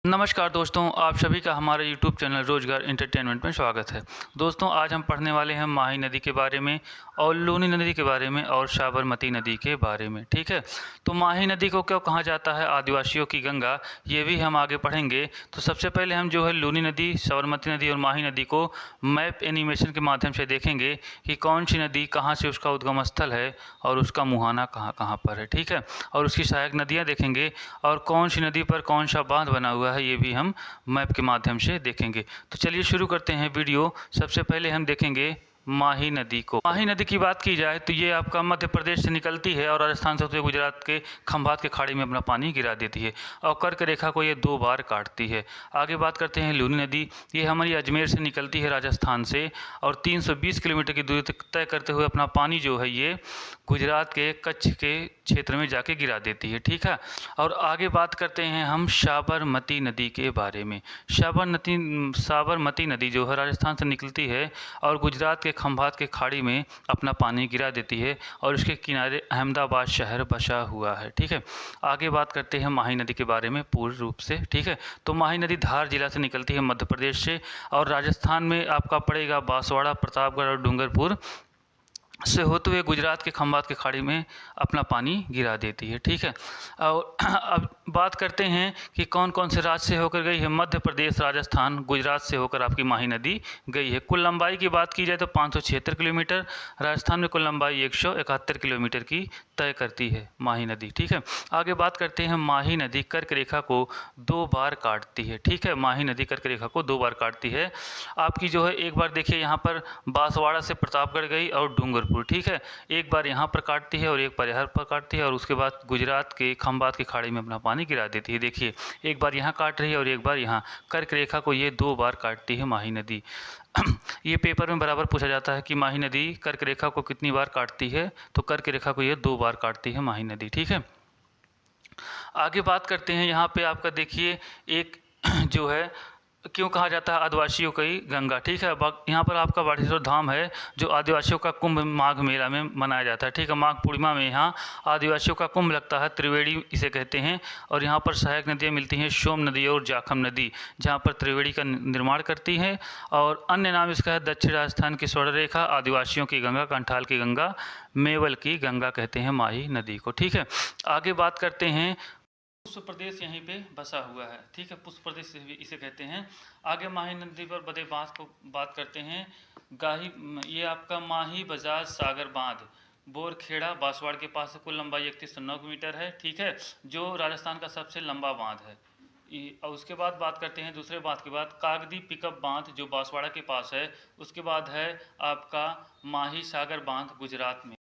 नमस्कार दोस्तों, आप सभी का हमारे YouTube चैनल रोजगार एंटरटेनमेंट में स्वागत है। दोस्तों, आज हम पढ़ने वाले हैं माही नदी के बारे में और लूनी नदी के बारे में और साबरमती नदी के बारे में। ठीक है, तो माही नदी को क्यों कहा जाता है आदिवासियों की गंगा, ये भी हम आगे पढ़ेंगे। तो सबसे पहले हम जो है लूनी नदी, साबरमती नदी और माही नदी को मैप एनिमेशन के माध्यम से देखेंगे कि कौन सी नदी कहाँ से उसका उद्गम स्थल है और उसका मुहाना कहाँ कहाँ पर है। ठीक है, और उसकी सहायक नदियाँ देखेंगे और कौन सी नदी पर कौन सा बांध बना हुआ है ये भी हम मैप के माध्यम से देखेंगे। तो चलिए शुरू करते हैं वीडियो। सबसे पहले हम देखेंगे माही नदी को। माही नदी की बात की जाए तो ये आपका मध्य प्रदेश से निकलती है और राजस्थान से होते हुए गुजरात के खंभात के खाड़ी में अपना पानी गिरा देती है और कर्क रेखा को ये 2 बार काटती है। आगे बात करते हैं लूनी नदी। ये हमारी अजमेर से निकलती है राजस्थान से और 320 किलोमीटर की दूरी तय करते हुए अपना पानी जो है ये गुजरात के कच्छ के क्षेत्र में जाके गिरा देती है। ठीक है, और आगे बात करते हैं हम साबरमती नदी के बारे में। साबरमती नदी जो है राजस्थान से निकलती है और गुजरात के खंभात के खाड़ी में अपना पानी गिरा देती है और इसके किनारे अहमदाबाद शहर बसा हुआ है। ठीक है, आगे बात करते हैं माही नदी के बारे में पूर्ण रूप से। ठीक है, तो माही नदी धार जिला से निकलती है मध्य प्रदेश से और राजस्थान में आपका पड़ेगा बांसवाड़ा, प्रतापगढ़ और डूंगरपुर से होते हुए गुजरात के खंभात की खाड़ी में अपना पानी गिरा देती है। ठीक है, और अब बात करते हैं कि कौन कौन से राज्य से होकर गई है। मध्य प्रदेश, राजस्थान, गुजरात से होकर आपकी माही नदी गई है। कुल लंबाई की बात की जाए तो 576 किलोमीटर, राजस्थान में कुल लंबाई 171 किलोमीटर की तय करती है माही नदी। ठीक है, आगे बात करते हैं माही नदी कर्क रेखा को 2 बार काटती है। ठीक है, माही नदी कर्क रेखा को 2 बार काटती है। आपकी जो है एक बार देखिए यहाँ पर बांसवाड़ा से प्रतापगढ़ गई और डूंगरपुर। ठीक है, एक बार यहाँ पर काटती है और एक बार यहाँ पर काटती है और उसके बाद गुजरात के खंभात की खाड़ी में अपना पानी गिरा देती है। देखिए, एक बार यहाँ काट रही है और एक बार यहाँ। कर्क रेखा को ये 2 बार काटती है माही नदी। ये पेपर में बराबर पूछा जाता है कि माही नदी कर्क रेखा को कितनी बार काटती है, तो कर्क रेखा को ये 2 बार काटती है माही नदी। ठीक है, आगे बात करते हैं। यहाँ पे आपका देखिए एक जो है क्यों कहा जाता है आदिवासियों की गंगा। ठीक है, यहाँ पर आपका बाढ़ेश्वर धाम है जो आदिवासियों का कुंभ माघ मेला में मनाया जाता है। ठीक है, माघ पूर्णिमा में यहाँ आदिवासियों का कुंभ लगता है, त्रिवेणी इसे कहते हैं। और यहाँ पर सहायक नदियाँ मिलती हैं, सोम नदी और जाखम नदी, जहाँ पर त्रिवेणी का निर्माण करती है। और अन्य नाम इसका है दक्षिण राजस्थान की स्वर्ण रेखा, आदिवासियों की गंगा, कंठाल की गंगा, मेवल की गंगा कहते हैं माही नदी को। ठीक है, आगे बात करते हैं। पुष्प प्रदेश यहीं पे बसा हुआ है। ठीक है, पुष्प प्रदेश इसे कहते हैं। आगे माही नदी पर बदे बांध को बात करते हैं। गाही, ये आपका माही बजाज सागर बांध बोरखेड़ा बांसवाड़ा के पास है। कुल लंबाई 3109 मीटर है। ठीक है, जो राजस्थान का सबसे लंबा बांध है। और उसके बाद बात करते हैं दूसरे बांध के बाद कागदी पिकअप बांध जो बांसवाड़ा के पास है। उसके बाद है आपका माही सागर बांध गुजरात में।